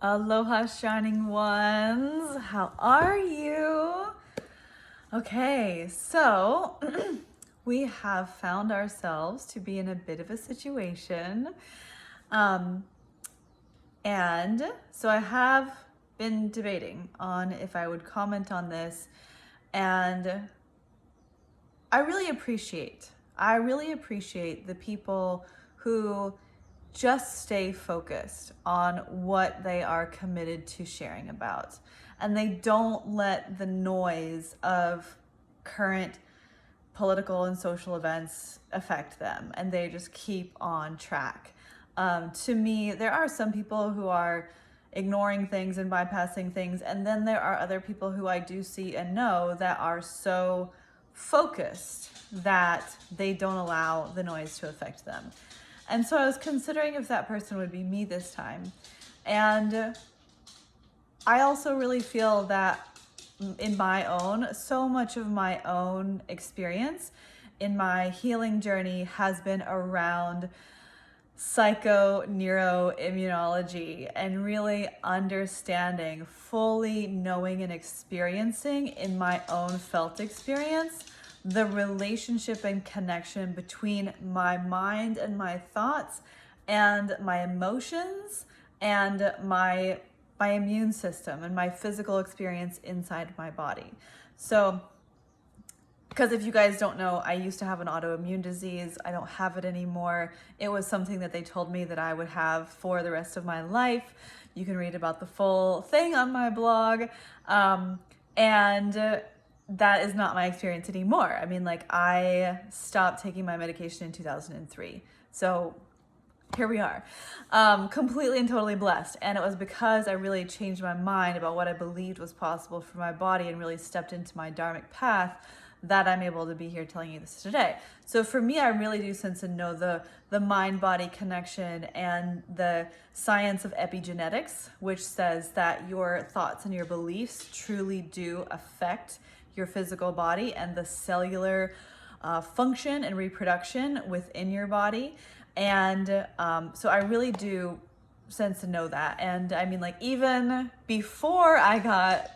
Aloha, shining ones. How are you? Okay, so we have found ourselves to be in a bit of a situation. And so I have been debating on if I would comment on this, and I really appreciate the people who just stay focused on what they are committed to sharing about. And they don't let the noise of current political and social events affect them, and they just keep on track. To me, there are some people who are ignoring things and bypassing things, and then there are other people who I do see and know that are so focused that they don't allow the noise to affect them. And so I was considering if that person would be me this time. And I also really feel that so much of my own experience in my healing journey has been around psycho-neuroimmunology and really understanding, fully knowing and experiencing in my own felt experience the relationship and connection between my mind and my thoughts and my emotions and my immune system and my physical experience inside my body. So, because if you guys don't know, I used to have an autoimmune disease. I don't have it anymore. It was something that they told me that I would have for the rest of my life. You can read about the full thing on my blog. And that is not my experience anymore. I mean, I stopped taking my medication in 2003. So here we are, completely and totally blessed. And it was because I really changed my mind about what I believed was possible for my body and really stepped into my dharmic path that I'm able to be here telling you this today. So for me, I really do sense and know the mind-body connection and the science of epigenetics, which says that your thoughts and your beliefs truly do affect your physical body and the cellular function and reproduction within your body. And so I really do sense to know that. And I mean, even before I got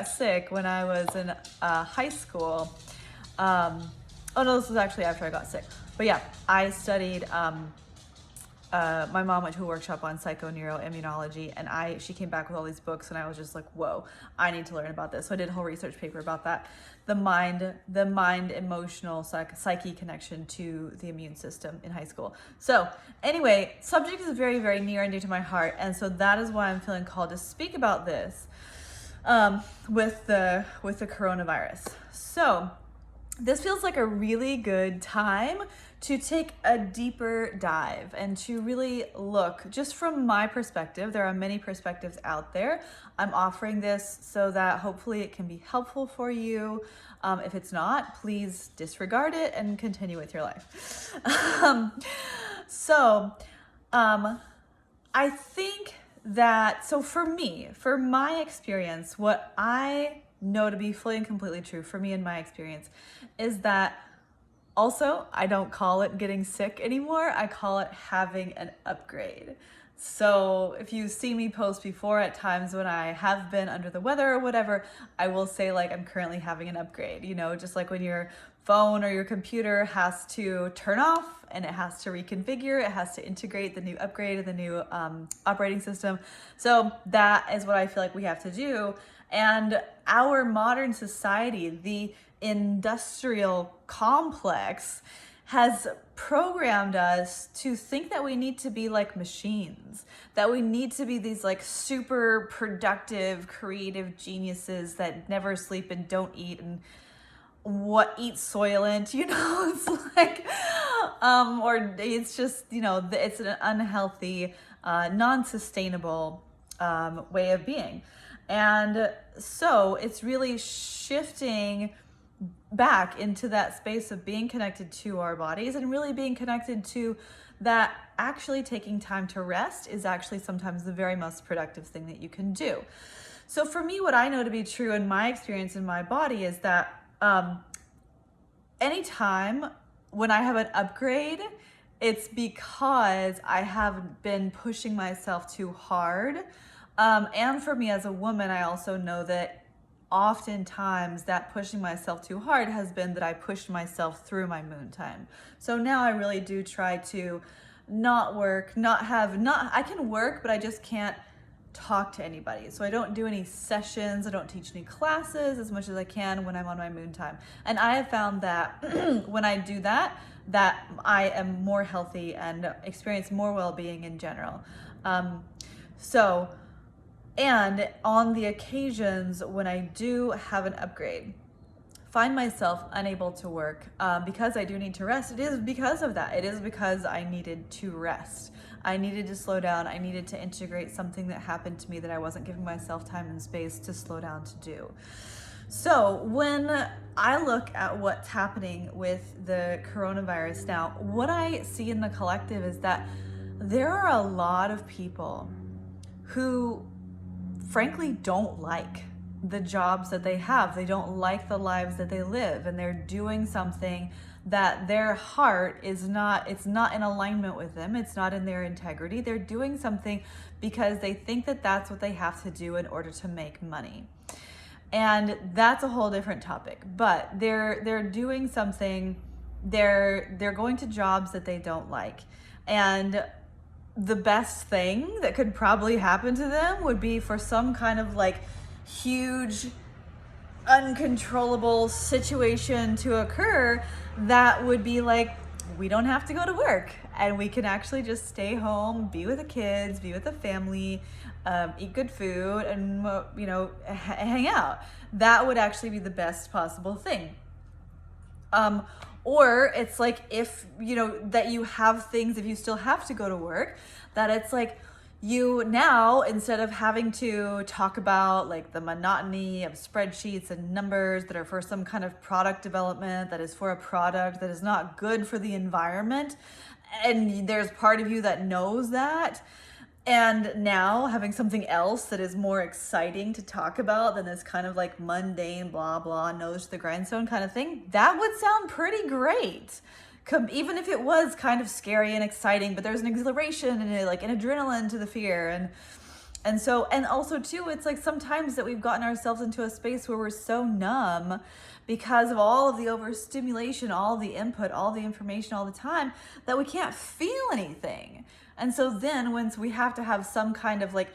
sick when I was in high school, oh no, this was actually after I got sick. But yeah, I studied, my mom went to a workshop on psychoneuroimmunology, and she came back with all these books, and I was just like, whoa, I need to learn about this. So I did a whole research paper about that. The mind emotional psyche connection to the immune system in high school. So anyway, subject is very, very near and dear to my heart. And so that is why I'm feeling called to speak about this with the coronavirus. So this feels like a really good time to take a deeper dive and to really look, just from my perspective. There are many perspectives out there. I'm offering this so that hopefully it can be helpful for you. If it's not, please disregard it and continue with your life. I think that, so for me, for my experience, what I know to be fully and completely true for me and my experience is that also, I don't call it getting sick anymore. I call it having an upgrade. So if you see me post before at times when I have been under the weather or whatever, I will say I'm currently having an upgrade, just like when your phone or your computer has to turn off and it has to reconfigure, it has to integrate the new upgrade and the new operating system. So that is what I feel like we have to do. And our modern society, the industrial complex, has programmed us to think that we need to be like machines, that we need to be these super productive, creative geniuses that never sleep and don't eat and eat soylent, it's or it's just, it's an unhealthy, non-sustainable way of being. And so it's really shifting back into that space of being connected to our bodies and really being connected to that actually taking time to rest is actually sometimes the very most productive thing that you can do. So for me, what I know to be true in my experience in my body is that anytime when I have an upgrade, it's because I have been pushing myself too hard And for me as a woman, I also know that oftentimes that pushing myself too hard has been that I pushed myself through my moon time. So now I really do try to not work, I can work, but I just can't talk to anybody. So I don't do any sessions, I don't teach any classes as much as I can when I'm on my moon time. And I have found that when I do that, that I am more healthy and experience more well-being in general. And on the occasions when I do have an upgrade, find myself unable to work because I do need to rest, it is because of that. It is because I needed to rest. I needed to slow down. I needed to integrate something that happened to me that I wasn't giving myself time and space to slow down to do. So when I look at what's happening with the coronavirus now, what I see in the collective is that there are a lot of people who frankly don't like the jobs that they have. They don't like the lives that they live, and they're doing something that their heart is not, it's not in alignment with them. It's not in their integrity. They're doing something because they think that that's what they have to do in order to make money. And that's a whole different topic, but they're doing something, they're going to jobs that they don't like. And the best thing that could probably happen to them would be for some kind of like huge uncontrollable situation to occur that would be like, we don't have to go to work and we can actually just stay home, be with the kids, be with the family, eat good food, and hang out. That would actually be the best possible thing. Or it's like, if that you have things, if you still have to go to work, that it's like you now, instead of having to talk about like the monotony of spreadsheets and numbers that are for some kind of product development, that is for a product that is not good for the environment, and there's part of you that knows that, and now having something else that is more exciting to talk about than this kind of like mundane, blah, blah, nose to the grindstone kind of thing, that would sound pretty great. Even if it was kind of scary and exciting, but there's an exhilaration and like an adrenaline to the fear. And also too, it's like sometimes that we've gotten ourselves into a space where we're so numb because of all of the overstimulation, all the input, all the information all the time, that we can't feel anything. And so then once we have to have some kind of like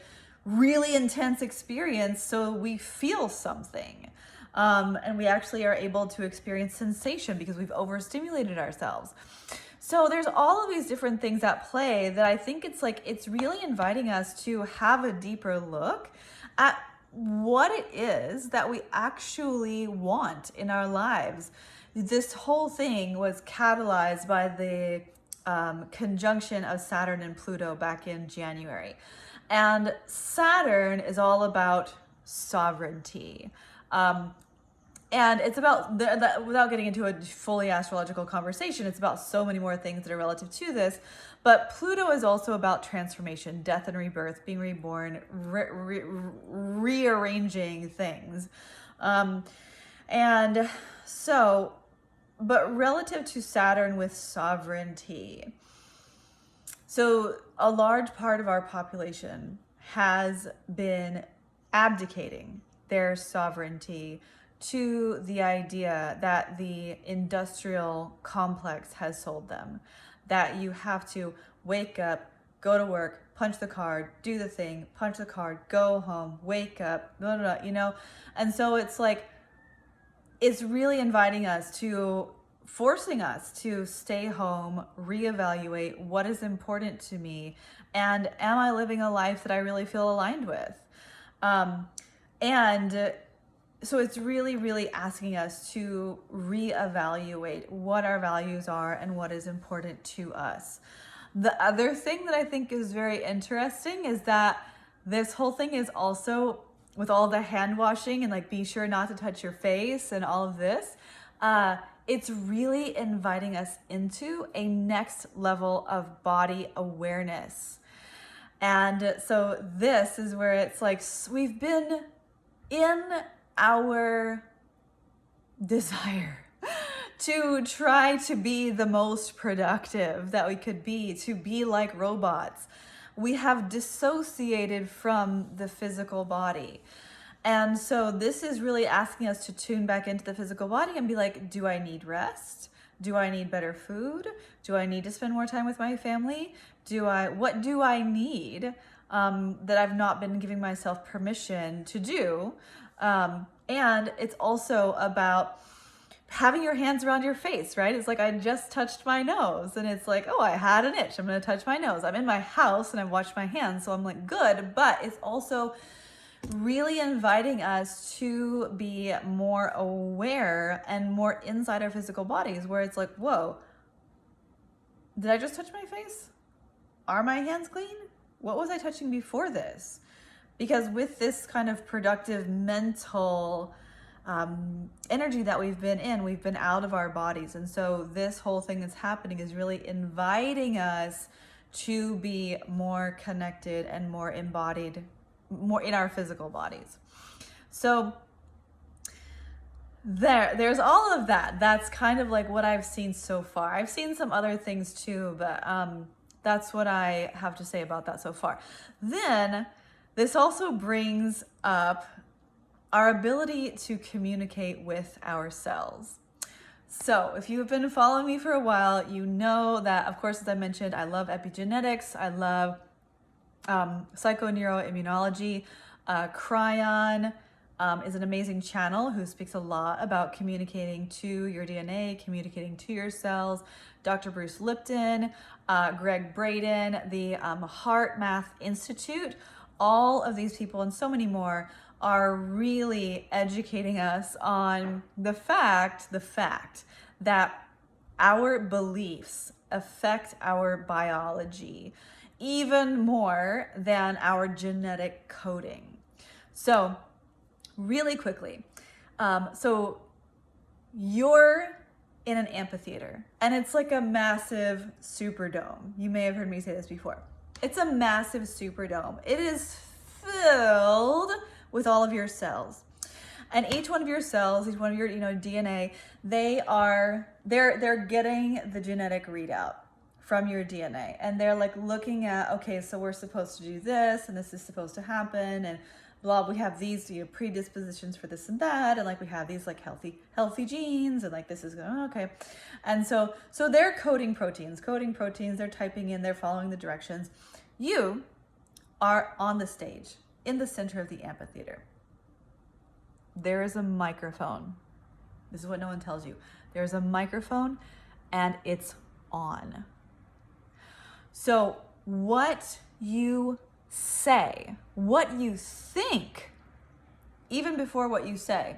really intense experience so we feel something. And we actually are able to experience sensation because we've overstimulated ourselves. So there's all of these different things at play that I think it's really inviting us to have a deeper look at what it is that we actually want in our lives. This whole thing was catalyzed by the conjunction of Saturn and Pluto back in January. And Saturn is all about sovereignty. And it's about, without getting into a fully astrological conversation, it's about so many more things that are relative to this. But Pluto is also about transformation, death and rebirth, being reborn, rearranging things. But relative to Saturn with sovereignty, so a large part of our population has been abdicating their sovereignty to the idea that the industrial complex has sold them, that you have to wake up, go to work, punch the card, do the thing, punch the card, go home, wake up, blah, blah, blah, And so it's like, it's really inviting us to, forcing us to stay home, reevaluate what is important to me, and am I living a life that I really feel aligned with? So it's really, really asking us to reevaluate what our values are and what is important to us. The other thing that I think is very interesting is that this whole thing is also, with all the hand washing and like be sure not to touch your face and all of this, it's really inviting us into a next level of body awareness. And so this is where it's like, we've been in our desire to try to be the most productive that we could be, to be like robots. we have dissociated from the physical body. And so this is really asking us to tune back into the physical body and be like, do I need rest? Do I need better food? Do I need to spend more time with my family? What do I need that I've not been giving myself permission to do? And it's also about having your hands around your face, right? It's like, I just touched my nose and it's like, oh, I had an itch. I'm going to touch my nose. I'm in my house and I've washed my hands. So I'm like, good. But it's also really inviting us to be more aware and more inside our physical bodies, where it's like, whoa, did I just touch my face? Are my hands clean? What was I touching before this? Because with this kind of productive mental energy that we've been out of our bodies. And so this whole thing that's happening is really inviting us to be more connected and more embodied, more in our physical bodies. So there's all of that. That's kind of like what I've seen so far. I've seen some other things too, but that's what I have to say about that so far. Then this also brings up our ability to communicate with ourselves. So if you've been following me for a while, you know that, of course, as I mentioned, I love epigenetics. I love psychoneuroimmunology. Cryon is an amazing channel who speaks a lot about communicating to your DNA, communicating to your cells. Dr. Bruce Lipton, Greg Braden, the Heart Math Institute, all of these people and so many more are really educating us on the fact that our beliefs affect our biology even more than our genetic coding. So really quickly, so you're in an amphitheater and it's like a massive superdome. You may have heard me say this before. It's a massive superdome. It is filled with all of your cells. And each one of your cells, each one of your DNA, they're getting the genetic readout from your DNA. And they're like looking at, okay, so we're supposed to do this and this is supposed to happen and blah, we have these predispositions for this and that, and like we have these like healthy genes, and like this is going okay. And so they're coding proteins, they're typing in, they're following the directions. You are on the stage in the center of the amphitheater. There is a microphone. This is what no one tells you. There's a microphone and it's on. So what you say, what you think, even before what you say,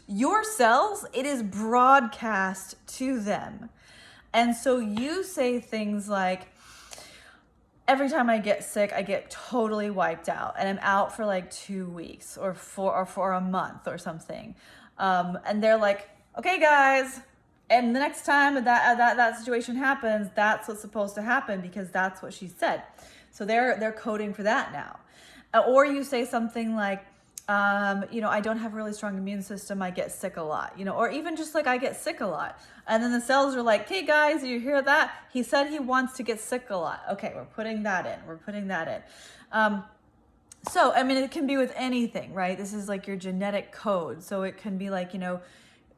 your cells, it is broadcast to them. And so you say things like, every time I get sick, I get totally wiped out and I'm out for like 2 weeks or for a month or something. And they're like, okay, guys. And the next time that situation happens, that's what's supposed to happen because that's what she said. So they're coding for that now. Or you say something like, I don't have a really strong immune system. I get sick a lot, or even just like I get sick a lot. And then the cells are like, hey guys, you hear that? He said he wants to get sick a lot. Okay, we're putting that in. So, I mean, it can be with anything, right? This is like your genetic code. So it can be like,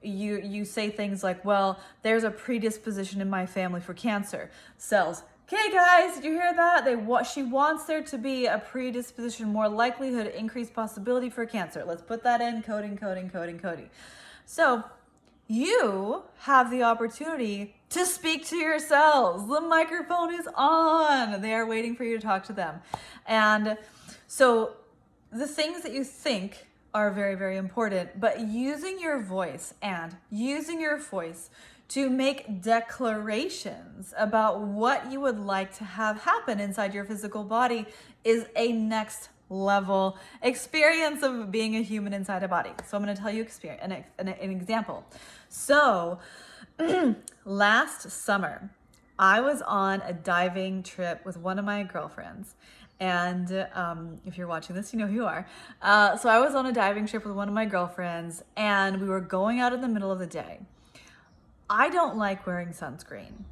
you say things like, well, there's a predisposition in my family for cancer. Cells, okay, guys, did you hear that? She wants there to be a predisposition, more likelihood, increased possibility for cancer. Let's put that in, coding. So you have the opportunity to speak to your cells. The microphone is on. They are waiting for you to talk to them. And so the things that you think are very, very important, but using your voice to make declarations about what you would like to have happen inside your physical body is a next level experience of being a human inside a body. So I'm going to tell you an example. So last summer, I was on a diving trip with one of my girlfriends. And if you're watching this, you know who you are. So I was on a diving trip with one of my girlfriends and we were going out in the middle of the day. I don't like wearing sunscreen.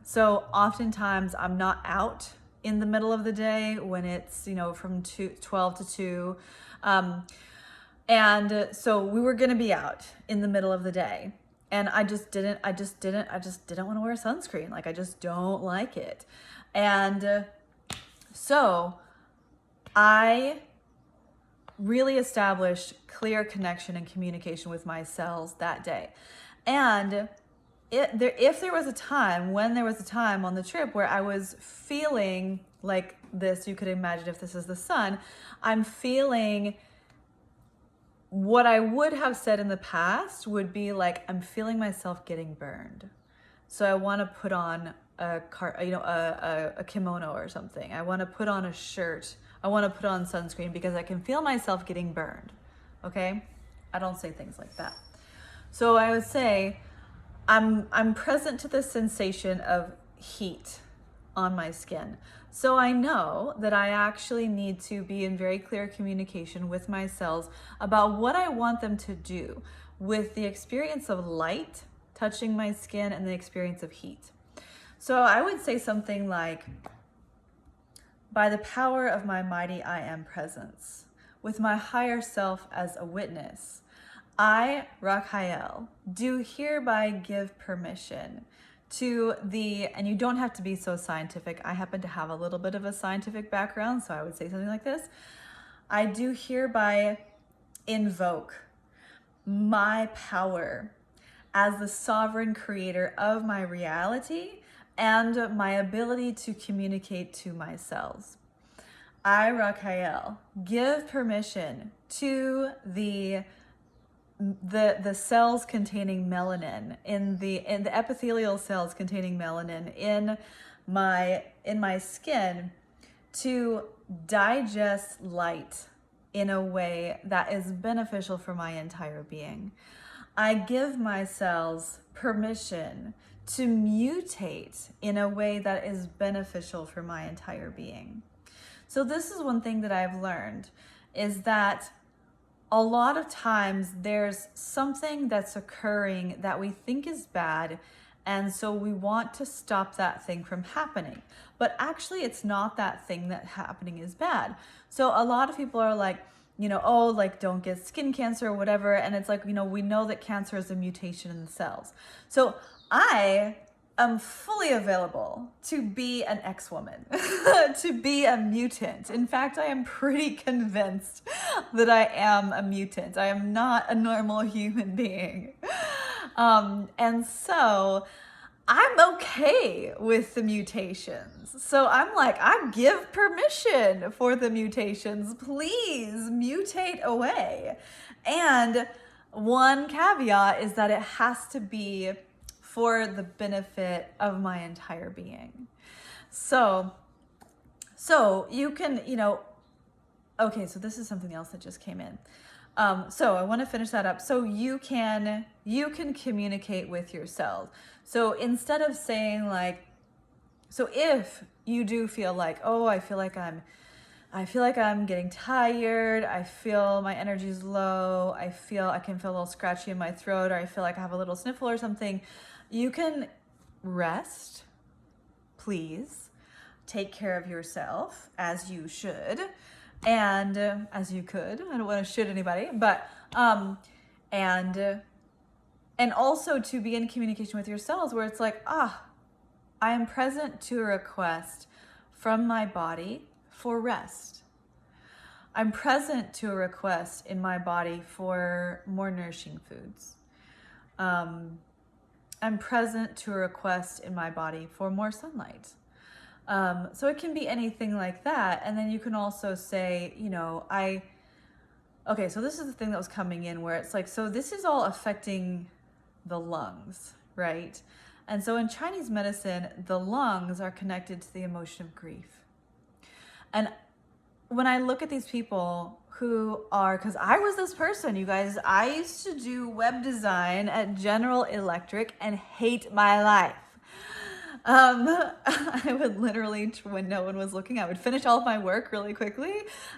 So oftentimes I'm not out in the middle of the day when it's, from 12 to 2. And so we were going to be out in the middle of the day. And I just didn't want to wear sunscreen. Like, I just don't like it. And so I really established clear connection and communication with my cells that day. And when there was a time on the trip where I was feeling like this, you could imagine if this is the sun, I'm feeling what I would have said in the past would be like, I'm feeling myself getting burned. So I want to put on a kimono or something. I want to put on a shirt. I want to put on sunscreen because I can feel myself getting burned. Okay? I don't say things like that. So I would say, I'm present to the sensation of heat on my skin. So I know that I actually need to be in very clear communication with my cells about what I want them to do with the experience of light touching my skin and the experience of heat. So I would say something like, by the power of my mighty I am presence, with my higher self as a witness, I, Rakai'el, do hereby give permission to and you don't have to be so scientific. I happen to have a little bit of a scientific background, so I would say something like this. I do hereby invoke my power as the sovereign creator of my reality and my ability to communicate to my cells. I, Rakai'el, give permission to the cells containing melanin, in the epithelial cells containing melanin in my skin, to digest light in a way that is beneficial for my entire being. I give my cells permission to mutate in a way that is beneficial for my entire being. So this is one thing that I've learned, is that a lot of times there's something that's occurring that we think is bad, and so we want to stop that thing from happening. But actually it's not that thing that happening is bad. So a lot of people are like, don't get skin cancer or whatever. And it's like, we know that cancer is a mutation in the cells. So I am fully available to be an ex-woman, to be a mutant. In fact, I am pretty convinced that I am a mutant. I am not a normal human being. And so I'm okay with the mutations. So I'm like, I give permission for the mutations. Please mutate away. And one caveat is that it has to be for the benefit of my entire being. So you can, okay, so this is something else that just came in. So I want to finish that up. So you can communicate with your cells. So instead of saying like, so if you do feel like, oh, I feel like I'm getting tired, I feel my energy's low, I can feel a little scratchy in my throat, or I feel like I have a little sniffle or something, you can rest, please. Take care of yourself as you should. And as you could. I don't want to shoot anybody, but and also to be in communication with yourselves, where it's like, I am present to a request from my body for rest. I'm present to a request in my body for more nourishing foods. I'm present to a request in my body for more sunlight. So it can be anything like that. And then you can also say, okay, so this is the thing that was coming in, where it's like, so this is all affecting the lungs, right? And so in Chinese medicine, the lungs are connected to the emotion of grief. And when I look at these people who are, because I was this person, you guys, I used to do web design at General Electric and hate my life. I would literally, when no one was looking, I would finish all of my work really quickly,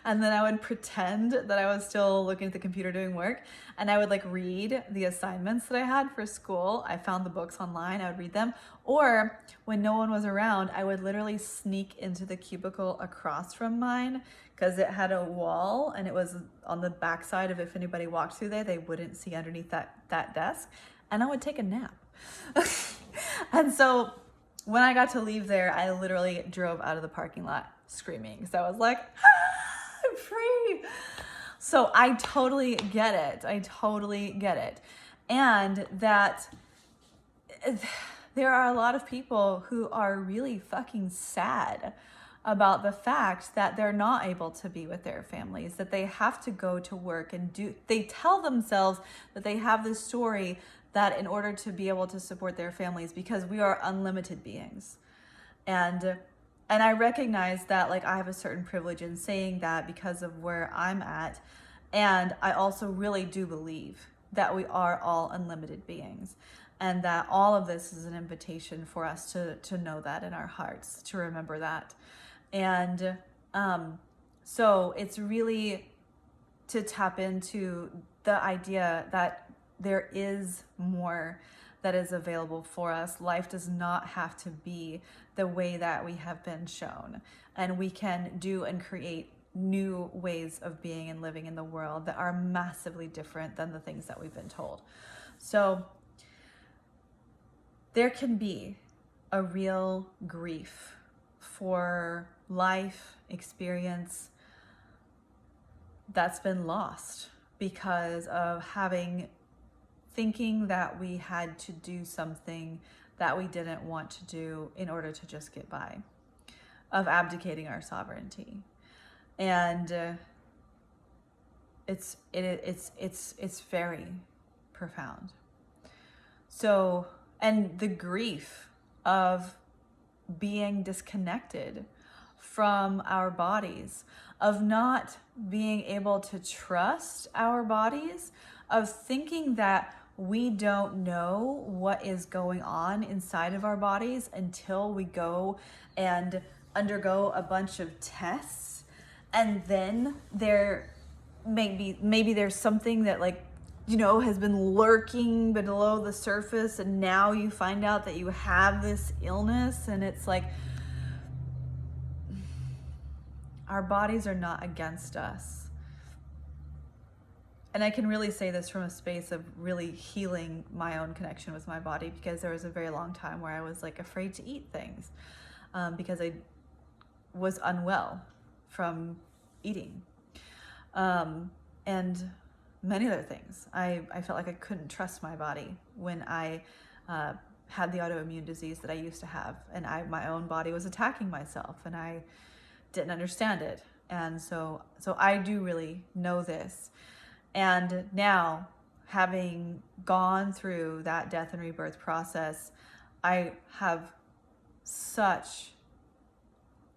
and then I would pretend that I was still looking at the computer doing work, and I would like read the assignments that I had for school. I found the books online, I would read them, or when no one was around, I would literally sneak into the cubicle across from mine because it had a wall and it was on the backside of, if anybody walked through there, they wouldn't see underneath that desk, and I would take a nap. And so when I got to leave there, I literally drove out of the parking lot screaming because I was like, I'm free. So I totally get it. I totally get it. And that there are a lot of people who are really fucking sad about the fact that they're not able to be with their families, that they have to go to work and they tell themselves that they have this story that in order to be able to support their families, because we are unlimited beings. And I recognize that, like, I have a certain privilege in saying that because of where I'm at. And I also really do believe that we are all unlimited beings, and that all of this is an invitation for us to know that in our hearts, to remember that. And so it's really to tap into the idea that there is more that is available for us. Life does not have to be the way that we have been shown, and we can do and create new ways of being and living in the world that are massively different than the things that we've been told. So there can be a real grief for life experience that's been lost because of thinking that we had to do something that we didn't want to do in order to just get by, of abdicating our sovereignty. And it's very profound. So, and the grief of being disconnected from our bodies, of not being able to trust our bodies, of thinking that we don't know what is going on inside of our bodies until we go and undergo a bunch of tests, and then maybe there's something that, like, you know, has been lurking below the surface, and now you find out that you have this illness. And it's like, our bodies are not against us. And I can really say this from a space of really healing my own connection with my body, because there was a very long time where I was like afraid to eat things because I was unwell from eating. And many other things. I felt like I couldn't trust my body when I had the autoimmune disease that I used to have, and my own body was attacking myself, and I didn't understand it. And so I do really know this. And now, having gone through that death and rebirth process, I have such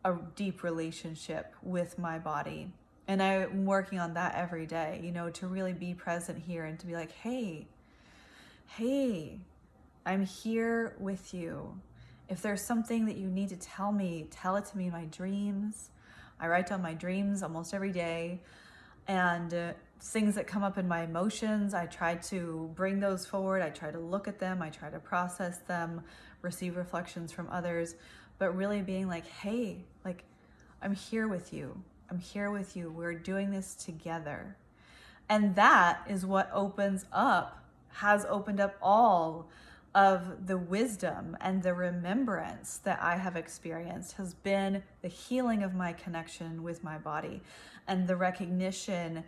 a deep relationship with my body. And I'm working on that every day, you know, to really be present here and to be like, hey, I'm here with you. If there's something that you need to tell me, tell it to me in my dreams. I write down my dreams almost every day. And things that come up in my emotions, I try to bring those forward. I try to look at them. I try to process them, receive reflections from others, but really being like, hey, like, I'm here with you. I'm here with you. We're doing this together. And that is what has opened up all of the wisdom and the remembrance that I have experienced, has been the healing of my connection with my body and the recognition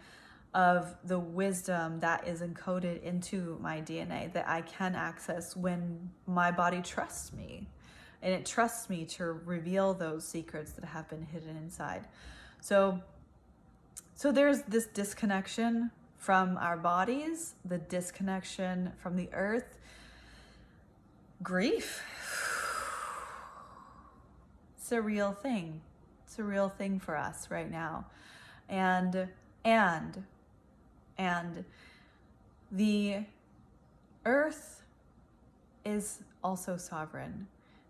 of the wisdom that is encoded into my DNA that I can access when my body trusts me, and it trusts me to reveal those secrets that have been hidden inside. So there's this disconnection from our bodies, the disconnection from the earth, grief. It's a real thing. It's a real thing for us right now. And the earth is also sovereign.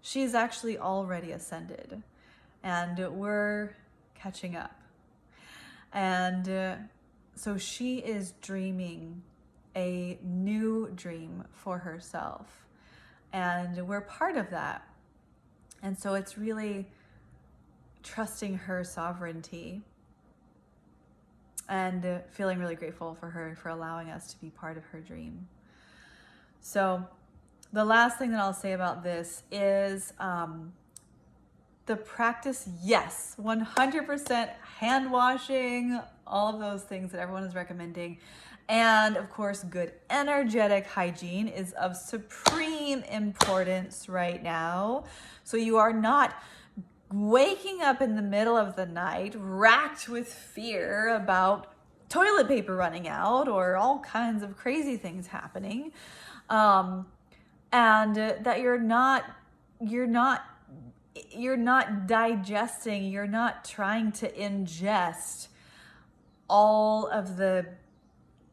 she's actually already ascended, and we're catching up. And so she is dreaming a new dream for herself, and we're part of that. And so it's really trusting her sovereignty and feeling really grateful for her for allowing us to be part of her dream. So the last thing that I'll say about this is the practice, yes, 100% hand washing, all of those things that everyone is recommending. And of course, good energetic hygiene is of supreme importance right now. So you are not waking up in the middle of the night racked with fear about toilet paper running out or all kinds of crazy things happening. And that you're not digesting, you're not trying to ingest all of the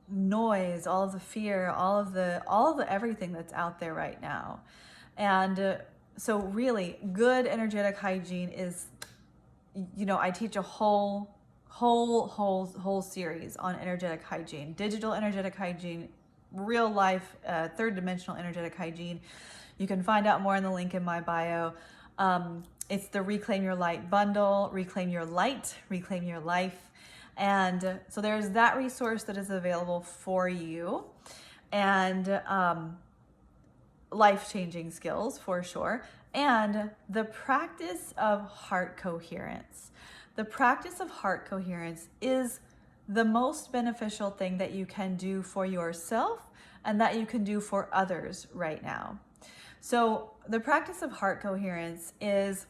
noise, all of the fear, all of the everything that's out there right now. And so really good energetic hygiene is, I teach a whole series on energetic hygiene, digital energetic hygiene, real life, third dimensional energetic hygiene. You can find out more in the link in my bio. It's the Reclaim Your Light bundle, Reclaim Your Light, Reclaim Your Life. And so there's that resource that is available for you. And life-changing skills for sure. And the practice of heart coherence. The practice of heart coherence is the most beneficial thing that you can do for yourself and that you can do for others right now. So the practice of heart coherence is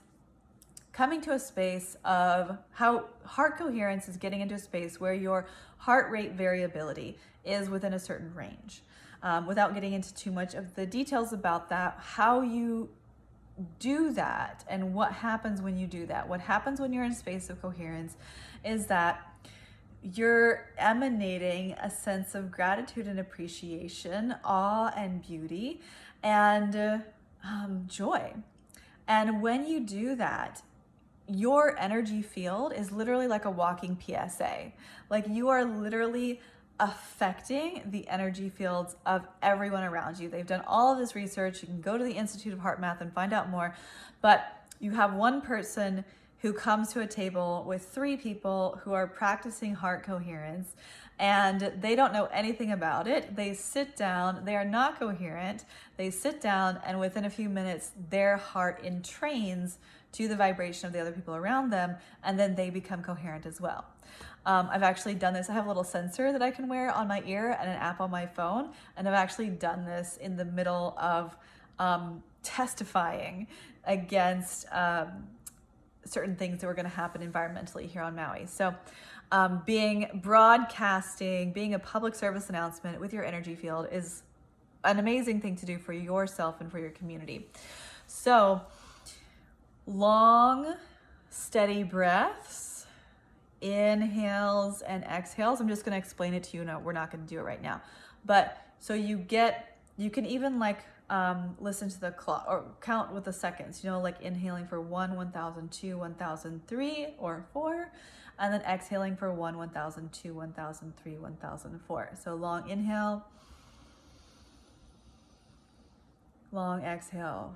coming to a space of how heart coherence is getting into a space where your heart rate variability is within a certain range. Without getting into too much of the details about that, how you do that and what happens when you do that. What happens when you're in a space of coherence is that you're emanating a sense of gratitude and appreciation, awe and beauty, and joy. And when you do that, your energy field is literally like a walking PSA. Like you are literally affecting the energy fields of everyone around you. They've done all of this research. You can go to the Institute of Heart Math and find out more. But you have one person who comes to a table with 3 people who are practicing heart coherence, and they don't know anything about it. They sit down, they are not coherent. They sit down, and within a few minutes, their heart entrains to the vibration of the other people around them, and then they become coherent as well. I've actually done this. I have a little sensor that I can wear on my ear and an app on my phone, and I've actually done this in the middle of testifying against certain things that were going to happen environmentally here on Maui. So being a public service announcement with your energy field is an amazing thing to do for yourself and for your community. So long, steady breaths, inhales and exhales. I'm just going to explain it to you. No, we're not going to do it right now. But so you can even listen to the clock or count with the seconds, like inhaling for 1, 1,000, 2, 1,000, 3 or 4, and then exhaling for 1, 1,000, 2, 1,000, 3, 1,000, 4. So long inhale, long exhale.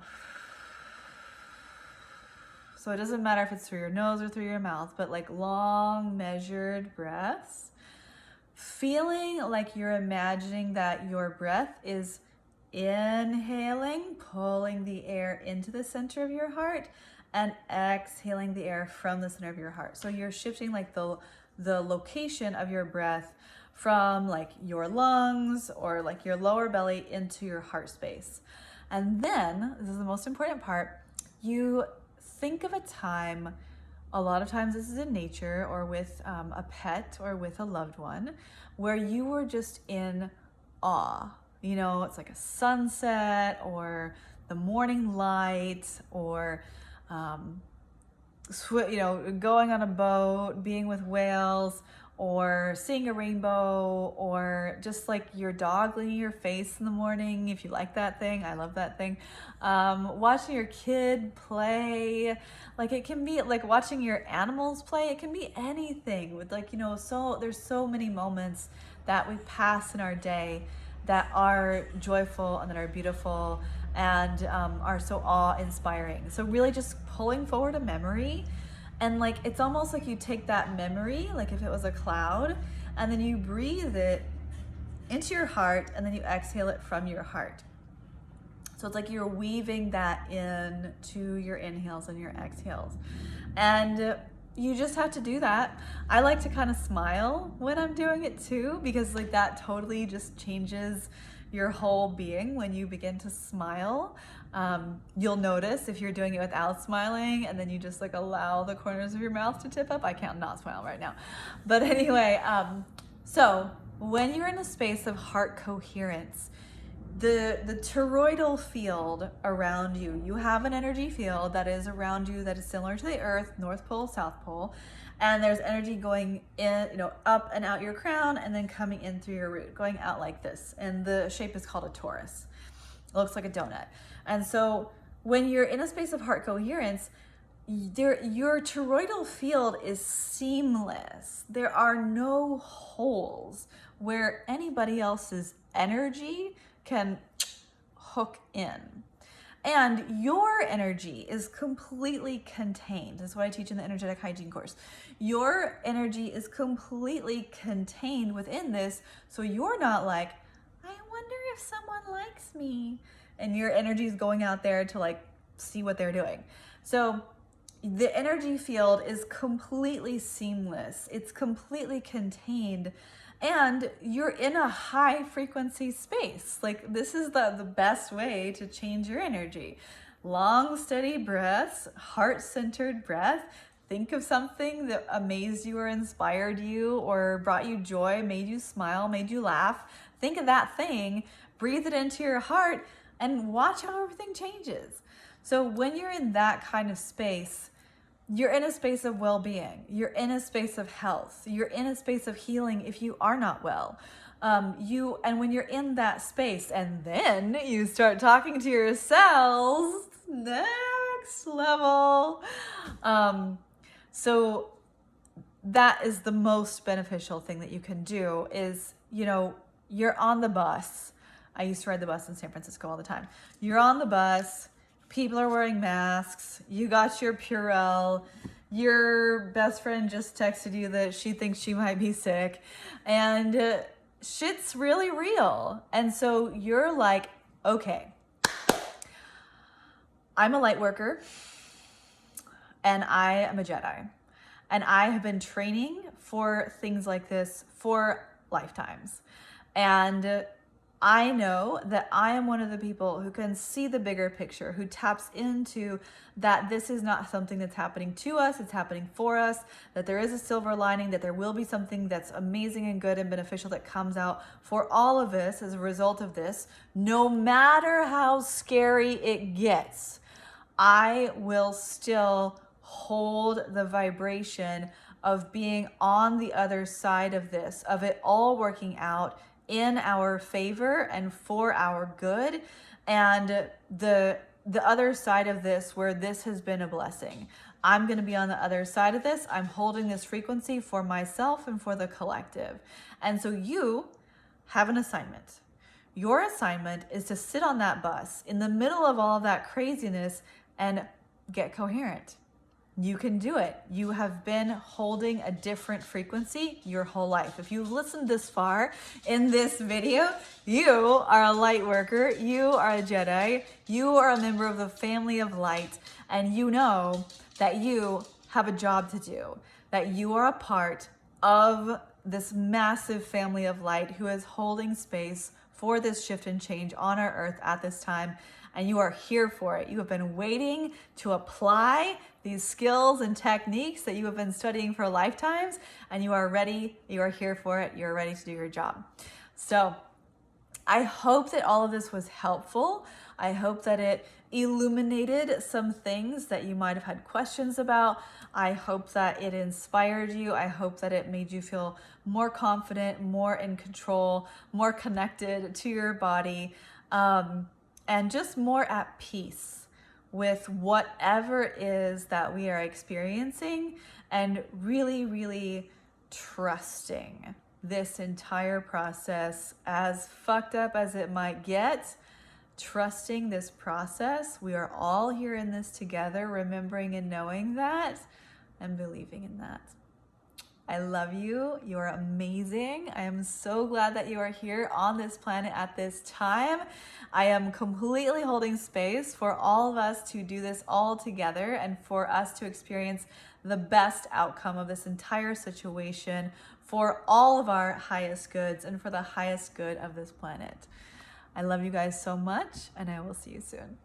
So it doesn't matter if it's through your nose or through your mouth, but long measured breaths, feeling like you're imagining that your breath is inhaling, pulling the air into the center of your heart, and exhaling the air from the center of your heart. So you're shifting the location of your breath from your lungs or your lower belly into your heart space. And then, this is the most important part, you think of a time, a lot of times this is in nature or with a pet or with a loved one, where you were just in awe. It's like a sunset or the morning light or, going on a boat, being with whales, or seeing a rainbow, or just like your dog licking your face in the morning, if you like that thing. I love that thing. Watching your kid play, like it can be like watching your animals play. It can be anything with like, so there's so many moments that we pass in our day that are joyful and that are beautiful and are so awe-inspiring. So really just pulling forward a memory, and like it's almost like you take that memory, like if it was a cloud, and then you breathe it into your heart, and then you exhale it from your heart. So it's like you're weaving that in to your inhales and your exhales. And you just have to do that. I like to kind of smile when I'm doing it too, because like that totally just changes your whole being when you begin to smile. You'll notice if you're doing it without smiling and then you just like allow the corners of your mouth to tip up. I can't not smile right now. But anyway, so when you're in a space of heart coherence, the toroidal field around you, you have an energy field that is around you that is similar to the earth, North Pole, South Pole, and there's energy going in, up and out your crown and then coming in through your root, going out like this. And the shape is called a torus. It looks like a donut. And so when you're in a space of heart coherence, your toroidal field is seamless. There are no holes where anybody else's energy can hook in. And your energy is completely contained. That's what I teach in the energetic hygiene course. Your energy is completely contained within this. So you're not like, I wonder if someone likes me. And your energy is going out there to like see what they're doing. So the energy field is completely seamless. It's completely contained. And you're in a high frequency space. Like this is the best way to change your energy. Long, steady breaths, heart-centered breath. Think of something that amazed you or inspired you or brought you joy, made you smile, made you laugh. Think of that thing, breathe it into your heart, and watch how everything changes. So when you're in that kind of space, you're in a space of well-being. You're in a space of health. You're in a space of healing if you are not well. And when you're in that space and then you start talking to your cells, next level. So that is the most beneficial thing that you can do is, you're on the bus. I used to ride the bus in San Francisco all the time. You're on the bus. People are wearing masks. You got your Purell. Your best friend just texted you that she thinks she might be sick. And shit's really real. And so you're like, okay, I'm a light worker and I am a Jedi. And I have been training for things like this for lifetimes. And I know that I am one of the people who can see the bigger picture, who taps into that this is not something that's happening to us, it's happening for us, that there is a silver lining, that there will be something that's amazing and good and beneficial that comes out for all of us as a result of this. No matter how scary it gets, I will still hold the vibration of being on the other side of this, of it all working out in our favor and for our good, and the other side of this where this has been a blessing. I'm going to be on the other side of this. I'm holding this frequency for myself and for the collective. And so you have an assignment. Your assignment is to sit on that bus in the middle of all of that craziness and get coherent. You can do it. You have been holding a different frequency your whole life. If you've listened this far in this video, you are a light worker, you are a Jedi, you are a member of the family of light, and you know that you have a job to do, that you are a part of this massive family of light who is holding space for this shift and change on our earth at this time. And you are here for it. You have been waiting to apply these skills and techniques that you have been studying for lifetimes, and you are ready. You are here for it. You're ready to do your job. So I hope that all of this was helpful. I hope that it illuminated some things that you might have had questions about. I hope that it inspired you. I hope that it made you feel more confident, more in control, more connected to your body, and just more at peace with whatever it is that we are experiencing, and really, really trusting this entire process, as fucked up as it might get. Trusting this process. We are all here in this together, remembering and knowing that, and believing in that. I love you. You are amazing. I am so glad that you are here on this planet at this time. I am completely holding space for all of us to do this all together, and for us to experience the best outcome of this entire situation for all of our highest goods and for the highest good of this planet. I love you guys so much, and I will see you soon.